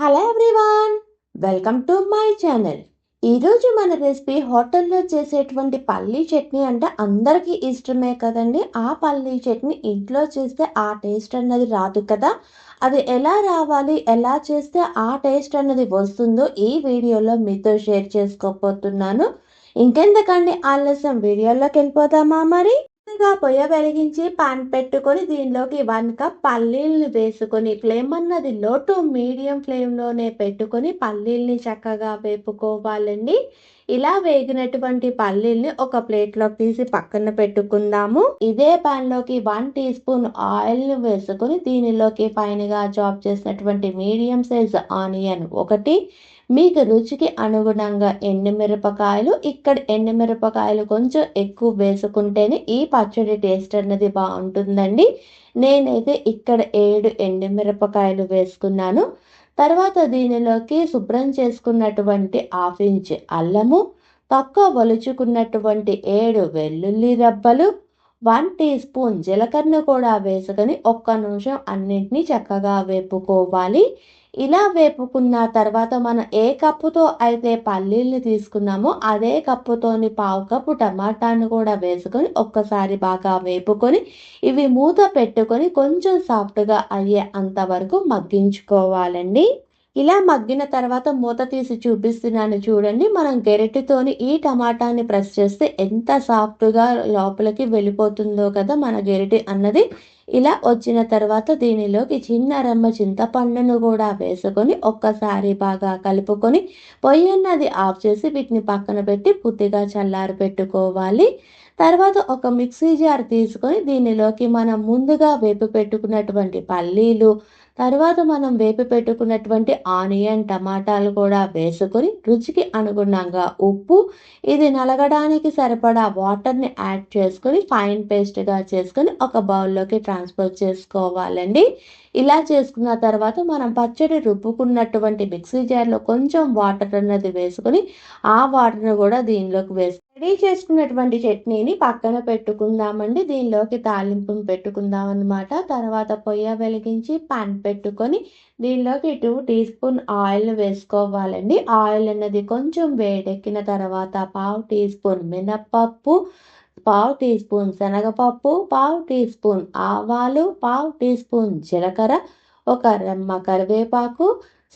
Hello everyone, welcome to my channel. ఈరోజు మన recipe హోటల్లో చేసేటువంటి పల్లీ చట్నీ అంటే అందరికీ ఇష్టమే కదండి. ఆ పల్లీ చట్నీ ఇంట్లో చేస్తే ఆ టేస్ట్ అన్నది రాదు కదా. అది ఎలా రావాలి, ఎలా చేస్తే ఆ టేస్ట్ అన్నది వస్తుందో ఈ వీడియోలో మీతో షేర్ చేసుకోబోతున్నాను. ఇంకెందుకండి ఆలస్యం, వీడియోలోకి వెళ్ళిపోదామా మరి. ముందుగా పొయ్య వెలిగించి పాన్ పెట్టుకొని దీనిలోకి 1 కప్ పల్లీల్ని వేసుకొని ఫ్లేమ్ అన్నది లో టు మీడియం ఫ్లేమ్లోనే పెట్టుకొని పల్లీల్ని చక్కగా వేపుకోవాలండి. ఇలా వేగినటువంటి పల్లీల్ని ఒక ప్లేట్లోకి తీసి పక్కన పెట్టుకుందాము. ఇదే ప్యాన్లోకి 1 టీ స్పూన్ ఆయిల్ని వేసుకొని దీనిలోకి ఫైన్గా చాప్ చేసినటువంటి మీడియం సైజ్ ఆనియన్ ఒకటి, మీకు రుచికి అనుగుణంగా ఎండుమిరపకాయలు. ఇక్కడ ఎండుమిరపకాయలు కొంచెం ఎక్కువ వేసుకుంటేనే ఈ పచ్చడి టేస్ట్ అన్నది బాగుంటుందండి. నేనైతే ఇక్కడ 7 ఎండుమిరపకాయలు వేసుకున్నాను. తర్వాత దీనిలోకి శుభ్రం చేసుకున్నటువంటి 1/2 ఇంచ్ అల్లము, తక్కువ ఒలుచుకున్నటువంటి 7 వెల్లుల్లి రబ్బలు, 1 టీ స్పూన్ జీలకర్ర కూడా వేసుకొని ఒక్క నిమిషం అన్నింటినీ చక్కగా వేపుకోవాలి. ఇలా వేపుకున్న తర్వాత మనం ఏ కప్పుతో అయితే పల్లీల్ని తీసుకున్నామో అదే కప్పుతోని 1/2 కప్పు టమాటాను కూడా వేసుకొని ఒక్కసారి బాగా వేపుకొని ఇవి మూత పెట్టుకొని కొంచెం సాఫ్ట్గా అయ్యే అంతవరకు మగ్గించుకోవాలండి. ఇలా మగ్గిన తర్వాత మూత తీసి చూపిస్తున్నాను చూడండి. మనం గెరిటితోని ఈ టమాటాని ప్రెస్ చేస్తే ఎంత సాఫ్ట్గా లోపలికి వెళ్ళిపోతుందో కదా మన గెరిటి అన్నది. ఇలా వచ్చిన తర్వాత దీనిలోకి చిన్న రెమ్మ చింతపండును కూడా వేసుకొని ఒక్కసారి బాగా కలుపుకొని పొయ్యి అన్నది ఆఫ్ చేసి వీటిని పక్కన పెట్టి పూర్తిగా చల్లారి పెట్టుకోవాలి. తర్వాత ఒక మిక్సీ జార్ తీసుకొని దీనిలోకి మనం ముందుగా వేపి పెట్టుకున్నటువంటి పల్లీలు, తర్వాత మనం వేపి పెట్టుకున్నటువంటి ఆనియన్, టమాటాలు కూడా వేసుకొని రుచికి అనుగుణంగా ఉప్పు, ఇది నలగడానికి సరిపడా వాటర్ని యాడ్ చేసుకొని ఫైన్ పేస్ట్గా చేసుకొని ఒక బౌల్లోకి ట్రాన్స్ఫర్ చేసుకోవాలండి. ఇలా చేసుకున్న తర్వాత మనం పచ్చడి రుబ్బుకున్నటువంటి మిక్సీ జార్లో కొంచెం వాటర్ అన్నది వేసుకొని ఆ వాటర్ని కూడా దీనిలోకి రెడీ చేసుకున్నటువంటి చట్నీని పక్కన పెట్టుకుందామండి. దీనిలోకి తాలింపును పెట్టుకుందాం అన్నమాట. తర్వాత పొయ్య వెలిగించి పాన్ పెట్టుకొని దీనిలోకి 2 టీ స్పూన్ ఆయిల్ వేసుకోవాలండి. ఆయిల్ అన్నది కొంచెం వేడెక్కిన తర్వాత 1/2 టీ స్పూన్ మినప్పప్పు, 1/2 టీ స్పూన్ శనగపప్పు, 1/2 టీ స్పూన్ ఆవాలు, 1/2 టీ స్పూన్ జీలకర్ర, ఒక రెమ్మ కరివేపాకు,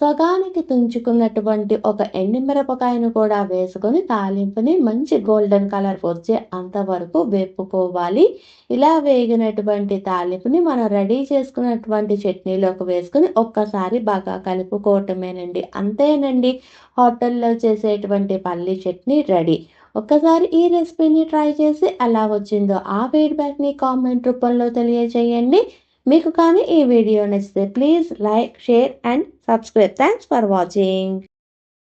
సగానికి తుంచుకున్నటువంటి ఒక ఎండుమిరపకాయను కూడా వేసుకొని తాలింపుని మంచి గోల్డెన్ కలర్ వచ్చే అంతవరకు వేపుకోవాలి. ఇలా వేగినటువంటి తాలింపుని మనం రెడీ చేసుకున్నటువంటి చట్నీలోకి వేసుకొని ఒక్కసారి బాగా కలుపుకోవటమేనండి. అంతేనండి, హోటల్లో చేసేటువంటి పల్లీ చట్నీ రెడీ. ఒక్కసారి ఈ రెసిపీని ట్రై చేసి ఎలా వచ్చిందో ఆ ఫీడ్బ్యాక్ని కామెంట్ రూపంలో తెలియజేయండి. మీకు కానీ ఈ వీడియో నచ్చితే please like, share and subscribe. Thanks for watching.